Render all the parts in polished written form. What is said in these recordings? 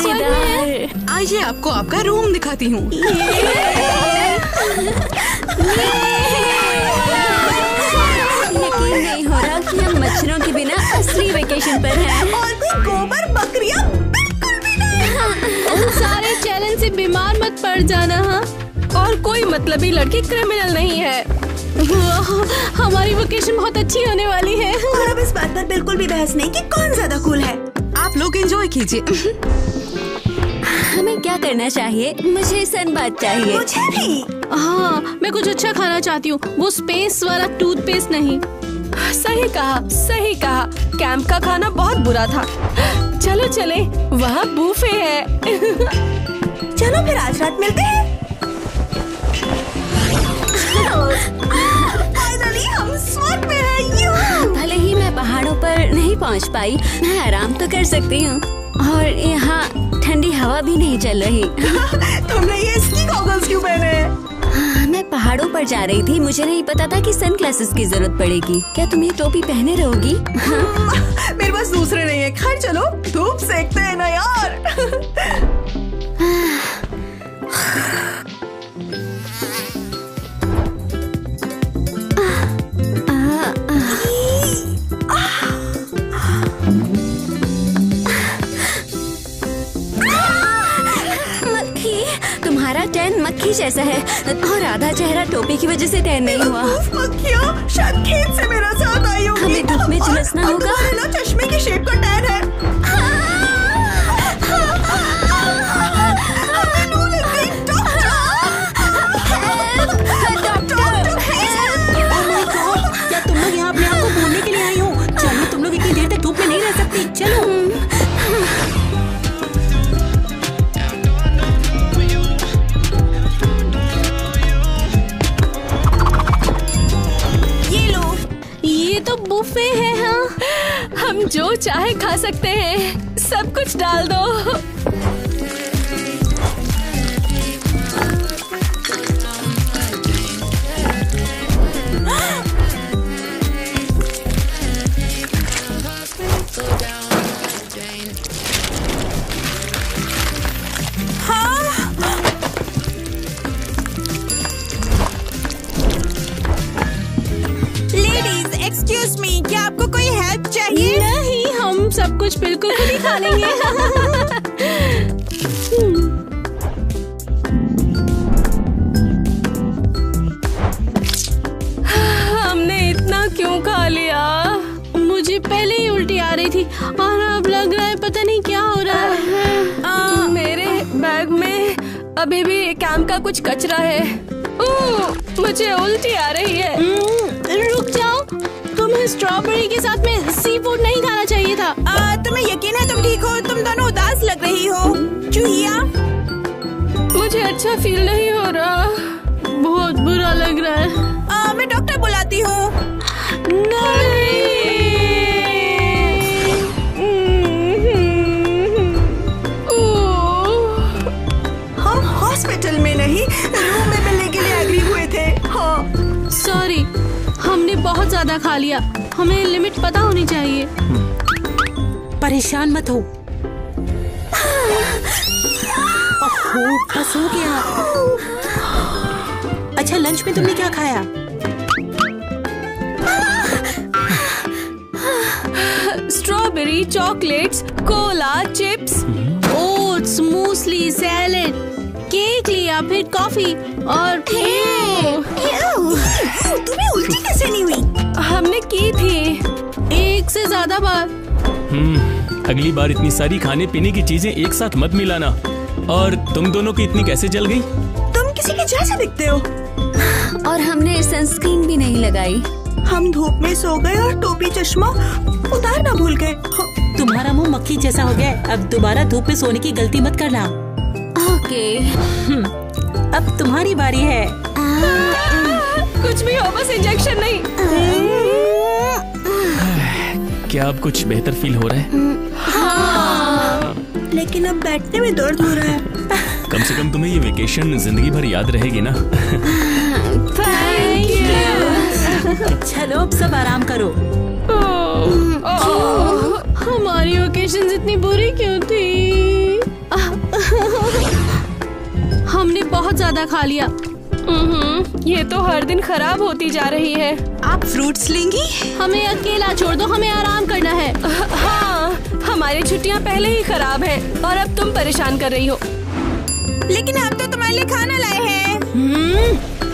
मजेदार। आइए आपको आपका रूम दिखाती हूँ। यकीन नहीं हो रहा कि हम मच्छरों के बिना असली वेकेशन पर हैं। और कोई गोबर बकरियां बिल्कुल भी नहीं। उन सारे चैलेंज से बीमार मत पड़ जाना। हाँ, और कोई मतलबी लड़की क्रिमिनल नहीं है। हमारी वेकेशन बहुत अच्छी होने वाली है। और अब इस बात पर बिल्कुल भी बहस नहीं कि कौन ज्यादा कूल है। आप लोग एंजॉय कीजिए। हमें क्या करना चाहिए? मुझे सनबाथ चाहिए। मुझे भी। हाँ, मैं कुछ अच्छा खाना चाहती हूँ, वो स्पेस वाला टूथपेस्ट नहीं। सही कहा, सही कहा। कैंप का खाना बहुत बुरा था। चलो चले, वहाँ बूफे है। चलो फिर आज रात मिलते हैं। फाइनली हम स्पॉट पे हैं। भले ही मैं पहाड़ों पर नहीं पहुंच पाई, मैं आराम तो कर सकती हूँ। और यहाँ ठंडी हवा भी नहीं चल रही। तुमने ये स्की गॉगल्स क्यों पहने? मैं पहाड़ों पर जा रही थी, मुझे नहीं पता था कि सन ग्लासेस की जरूरत पड़ेगी। क्या तुम ये टोपी पहने रहोगी? मेरे पास दूसरे नहीं है। खैर चलो, धूप सेकते हैं ना यार। तुम्हारा टैन मक्खी जैसा है और आधा चेहरा टोपी की वजह से टैन नहीं हुआ। मक्खियाँ शायद खेत से मेरे साथ आई होंगी। हमें धूप में झुलसना होगा। तुम्हारे ना चश्मे की शेप का टैन है। क्या तुम लोग यहाँ अपने आप को भूलने के लिए आई हो? चलो, तुम लोग इतनी देर तक धूप में नहीं रह सकती। चलो। ये तो बुफे है। हाँ, हम जो चाहे खा सकते हैं, सब कुछ डाल दो। एक्सक्यूज मी, क्या आपको कोई हेल्प चाहिए? नहीं, हम सब कुछ बिल्कुल खुद ही खा लेंगे। हमने इतना क्यों खा लिया? मुझे पहले ही उल्टी आ रही थी और अब लग रहा है पता नहीं क्या हो रहा है। मेरे बैग में अभी भी कैंप का कुछ कचरा है। मुझे उल्टी आ रही है। रुक जाओ, तुम्हें स्ट्रॉबेरी के साथ में सी फूड नहीं खाना चाहिए था। तुम्हें यकीन है तुम ठीक हो? तुम दोनों उदास लग रही हो। चूहिया, मुझे अच्छा फील नहीं हो रहा, बहुत बुरा लग रहा है। मैं डॉक्टर बुलाती हूँ। हम हॉस्पिटल में नहीं, रूम में मिलने के लिए एग्री हुए थे। हाँ सॉरी, हमने बहुत ज्यादा खा लिया। हमें लिमिट पता होनी चाहिए। परेशान मत हो। बस हो गया। अच्छा, लंच में तुमने क्या खाया? Strawberry, chocolates, cola, chips, oats, muesli, salad, cake लिया, फिर कॉफी और तुम्हें उल्टी कैसे नहीं हुई? हमने की थी एक से ज्यादा बार। अगली बार इतनी सारी खाने पीने की चीजें एक साथ मत मिलाना। और तुम दोनों की इतनी कैसे जल गई? तुम किसी के जैसे दिखते हो। और हमने सनस्क्रीन भी नहीं लगाई। हम धूप में सो गए और टोपी चश्मा उतारना भूल गए। तुम्हारा मुंह मक्खी जैसा हो गया है। अब दोबारा धूप में सोने की गलती मत करना। ओके। अब तुम्हारी बारी है। कुछ भी हो, बस इंजेक्शन नहीं। क्या अब कुछ बेहतर फील हो रहा है? हाँ। लेकिन अब बैठने में दर्द हो रहा है। कम से कम तुम्हें ये वेकेशन जिंदगी भर याद रहेगी ना। Thank you. चलो, अब सब आराम करो। हमारी वेकेशन इतनी बुरी क्यों थी? ज्यादा खा लिया। ये तो हर दिन खराब होती जा रही है। आप फ्रूट्स लेंगी? हमें अकेला छोड़ दो, हमें आराम करना है। हाँ, हमारी छुट्टियाँ पहले ही खराब हैं और अब तुम परेशान कर रही हो। लेकिन हम तो तुम्हारे लिए खाना लाए हैं।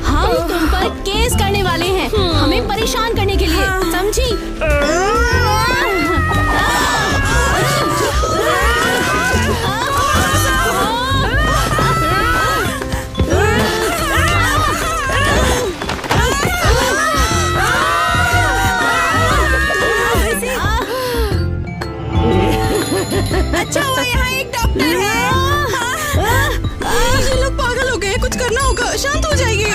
हम तुम पर केस करने वाले हैं, हमें परेशान करने के लिए, समझी? अच्छा हुआ यहाँ एक डॉक्टर है। ये लोग पागल हो गए, कुछ करना होगा, शांत हो जाइए।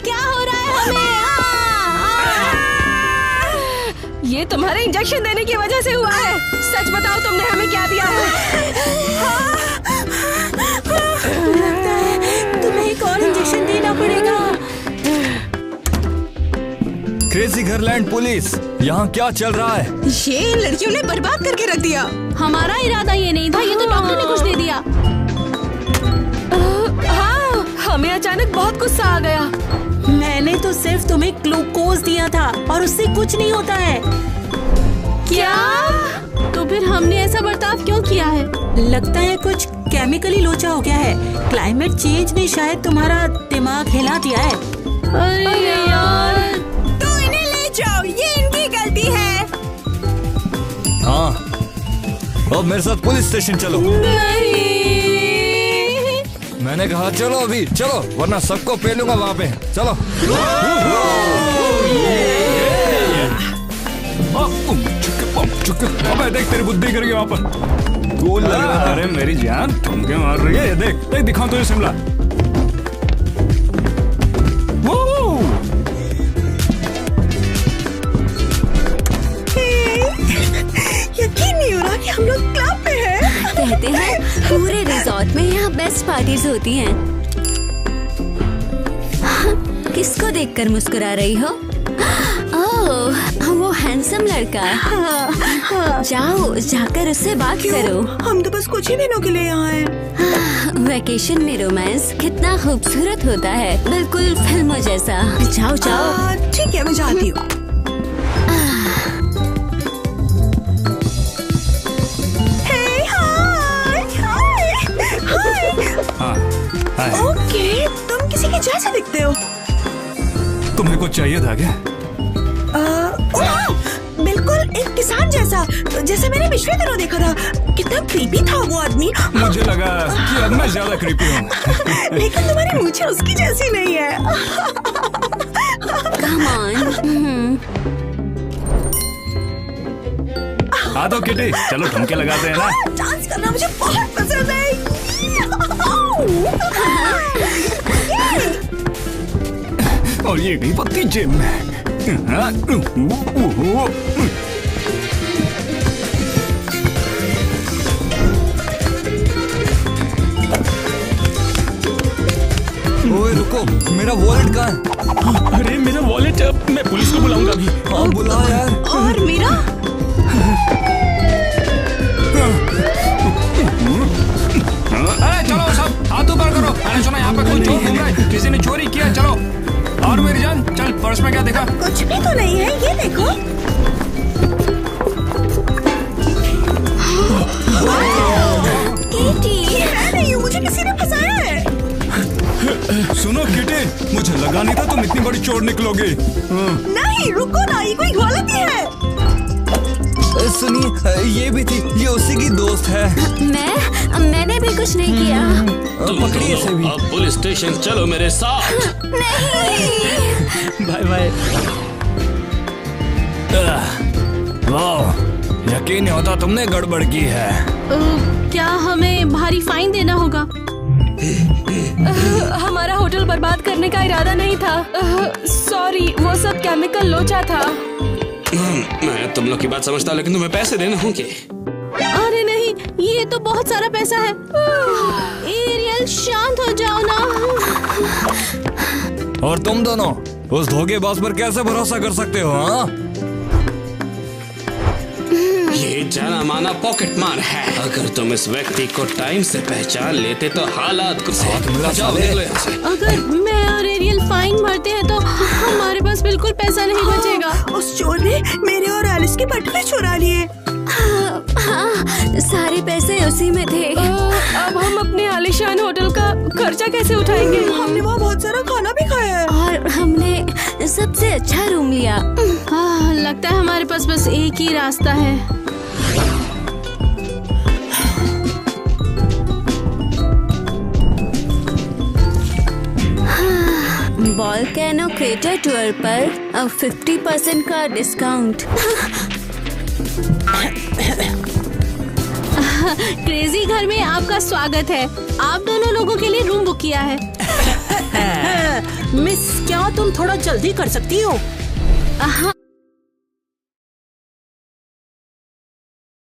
क्या हो रहा है हमें? ये तुम्हारे इंजेक्शन देने की वजह से हुआ है। सच बताओ, तुमने हमें क्या दिया है? लगता है तुम्हें एक और इंजेक्शन देना पड़ेगा। क्रेजी घरलैंड पुलिस, यहाँ क्या चल रहा है? ये इन लड़कियों ने बर्बाद करके रख दिया। हमारा इरादा ये नहीं था, ये तो डॉक्टर ने कुछ दे दिया। हाँ, हमें अचानक बहुत गुस्सा आ गया। मैंने तो सिर्फ तुम्हें ग्लूकोज दिया था और उससे कुछ नहीं होता है। क्या? तो फिर हमने ऐसा बर्ताव क्यों किया है? लगता है कुछ केमिकली लोचा हो गया है। क्लाइमेट चेंज ने शायद तुम्हारा दिमाग हिला दिया है। अरे यार, तो इन्हें ले जाओ, ये इनकी गलती है। हाँ, अब मेरे साथ पुलिस स्टेशन चलो। नहीं। मैंने कहा चलो अभी, चलो, वरना सबको पेलूंगा वहाँ पे। चलो। अबे देख, तेरी बुद्धि कर गई वहाँ पर। गोल लग रहा है। अरे मेरी जान, ठुमके मार रही है। देख देख, दिखाऊं तुझे शिमला। यकीन नहीं हो रहा कि हम लोग क्लब में हैं। कहते हैं पूरे रिजॉर्ट में यहाँ बेस्ट पार्टीज होती हैं। किसको देखकर मुस्कुरा रही हो? ओह, वो हैंडसम लड़का। जाओ, जाकर उससे बात करो। हम तो बस कुछ ही दिनों के लिए यहाँ हैं। वैकेशन में रोमांस कितना खूबसूरत होता है, बिल्कुल फिल्मों जैसा। जाओ जाओ। ठीक है, मैं जाती हूँ। ओके, तुम किसी के जैसे दिखते हो। तुम्हें कुछ चाहिए था क्या? बिल्कुल एक किसान जैसा, जैसे मैंने पिछले दिनों देखा था। कितना क्रीपी था वो आदमी। मुझे लगा कि अब मैं ज्यादा क्रीपी हूँ। लेकिन तुम्हारी मूंछें उसकी जैसी नहीं है। Come on। हाँ तो किटी, चलो ठुमके लगाते हैं ना। डांस करना मुझे बहुत पसंद है। और ये गई पत्ती जेब में। ओए रुको, मेरा वॉलेट कहाँ है? अरे मेरा वॉलेट, मैं पुलिस को बुलाऊंगा अभी। हाँ बुला यार। और मेरा? अरे चलो सब हाथ ऊपर करो। मैंने सुना यहाँ पे कोई चोर घूम रहा है, किसी ने चोरी किया। चलो। और मेरी जान, चल, पर्स में क्या देखा? कुछ भी तो नहीं है, ये देखो। केटी, मैं नहीं हूँ, मुझे किसी ने फंसाया है। सुनो किटी, मुझे लगा नहीं था तुम इतनी बड़ी चोर निकलोगी। नहीं, रुको ना, ये कोई गलती है। सुनिए, ये भी थी, ये उसी की दोस्त है। मैंने भी कुछ नहीं किया। पकड़िए इसे भी। अब पुलिस स्टेशन चलो मेरे साथ। नहीं। Bye bye. वाह, यकीन नहीं होता तुमने गड़बड़ की है। क्या हमें भारी फाइन देना होगा? हमारा होटल बर्बाद करने का इरादा नहीं था। सॉरी, वो सब केमिकल लोचा था। मैं तुम लोग की बात समझता, लेकिन तुम्हें पैसे देने होंगे। अरे नहीं, ये तो बहुत सारा पैसा है। एरियल, शांत हो जाओ ना। और तुम दोनों उस धोखेबाज पर कैसे भरोसा कर सकते हो? हाँ, ये जाना माना पॉकेट मार है। अगर तुम इस व्यक्ति को टाइम से पहचान लेते तो हालात कुछ जाओ निकलो यहाँ से। अगर मैं और एरियल फाइन भरते हैं तो हमारे पास बिल्कुल पैसा नहीं बचेगा। उस चोर ने मेरे और एलिस की बटुए चुरा लिए। हाँ, सारे पैसे उसी में थे। अब हम अपने आलीशान होटल का खर्चा कैसे उठाएंगे? हमने वहाँ बहुत सारा खाना भी खाया है और हमने सबसे अच्छा रूम लिया। लगता है हमारे पास बस एक ही रास्ता है। वोल्केनो क्रेटर टूर पर अब 50% का डिस्काउंट। क्रेजी घर में आपका स्वागत है। आप दोनों लोगों के लिए रूम बुक किया है। मिस, क्या तुम थोड़ा जल्दी कर सकती हो? हाँ,